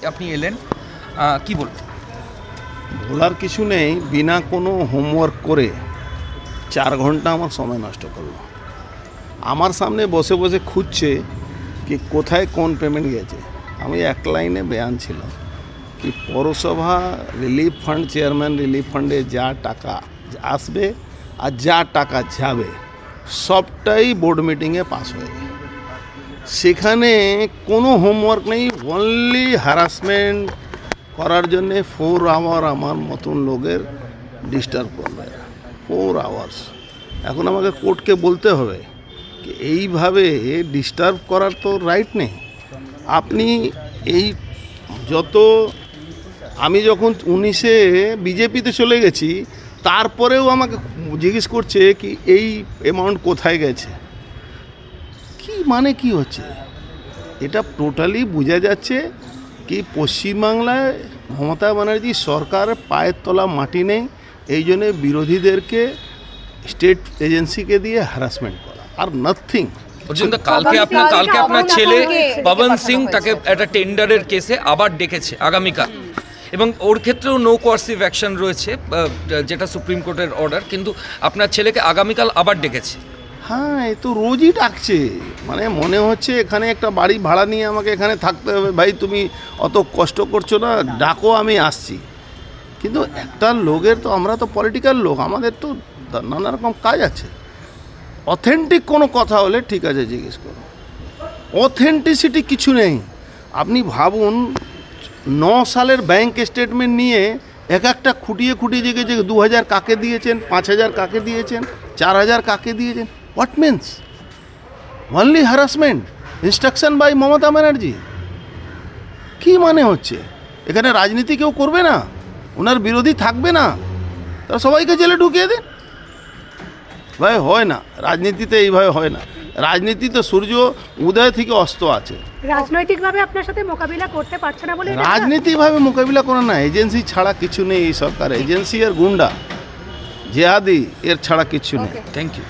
আপনি এলেন, কি বলবেন? বলার কিছু নেই। বিনা কোনো হোমওয়ার্ক করে 4 ঘন্টা আমার সময় নষ্ট করলো। আমার সামনে বসে বসে খুঁজছে কি কোথায় কোন পেমেন্ট গেছে। আমি এক লাইনে বয়ান ছিল কি পৌরসভা রিলিফ ফান্ড, চেয়ারম্যান রিলিফ ফান্ডে যা টাকা আসবে আর যা টাকা যাবে সবটাই বোর্ড মিটিংয়ে পাস হয়ে যায়। সেখানে কোনো হোমওয়ার্ক নেই, অনলি হ্যারাসমেন্ট করার জন্যে 4 আওয়ার আমার মতন লোকের ডিস্টার্ব করবে। 4 আওয়ার্স। এখন আমাকে কোর্টকে বলতে হবে কি এইভাবে ডিস্টার্ব করার তো রাইট নেই। আপনি এই যত আমি যখন 19-এ বিজেপিতে চলে গেছি তারপরেও আমাকে জিজ্ঞেস করছে কি এই অ্যামাউন্ট কোথায় গেছে। কি মানে কি হচ্ছে এটা টোটালি বোঝা যাচ্ছে কি পশ্চিমবাংলায় মমতা ব্যানার্জি সরকারের পায়ের তলা মাটি নেই, এই জন্যে বিরোধীদেরকে স্টেট এজেন্সিকে দিয়ে হ্যারাসমেন্ট করা আর নাথিং। কালকে আপনার ছেলে পবন সিং তাকে একটা টেন্ডারের কেসে আবার ডেকেছে আগামীকাল, এবং ওর ক্ষেত্রেও নো কোয়ার্সিভ অ্যাকশন রয়েছে যেটা সুপ্রিম কোর্টের অর্ডার, কিন্তু আপনার ছেলেকে আগামীকাল আবার ডেকেছে। হ্যাঁ, এ তো রোজই ডাকছে। মানে মনে হচ্ছে এখানে একটা বাড়ি ভাড়া নিয়ে আমাকে এখানে থাকতে হবে। ভাই তুমি অত কষ্ট করছো না, ডাকো আমি আসছি। কিন্তু একটা লোকের তো, আমরা তো পলিটিক্যাল লোক, আমাদের তো নানা রকম কাজ আছে। অথেন্টিক কোনো কথা হলে ঠিক আছে জিজ্ঞেস করুন, অথেন্টিসিটি কিছু নেই। আপনি ভাবুন 9 সালের ব্যাংক স্টেটমেন্ট নিয়ে এক একটা খুঁটিয়ে জিজ্ঞেস 2000 কাকে দিয়েছেন, 5000 কাকে দিয়েছেন, 4000 কাকে দিয়েছেন। What means? Only harassment, instruction by Mamata Banerjee. কী মানে হচ্ছে? এখানে রাজনীতি কেউ করবে না, ওনার বিরোধী থাকবে না, তারা সবাইকে জেলে ঢুকিয়ে দেন। ভাই হয় না, রাজনীতিতে এইভাবে হয় না। রাজনীতিতে সূর্য উদয় থেকে অস্ত আছে। রাজনৈতিকভাবে আপনার সাথে মোকাবিলা করতে পারছে না বলে রাজনীতিভাবে মোকাবিলা করে না, এজেন্সি ছাড়া কিছু নেই এই সরকার। এজেন্সি আর গুন্ডা জেহাদি এর ছাড়া কিছু নেই। Thank you.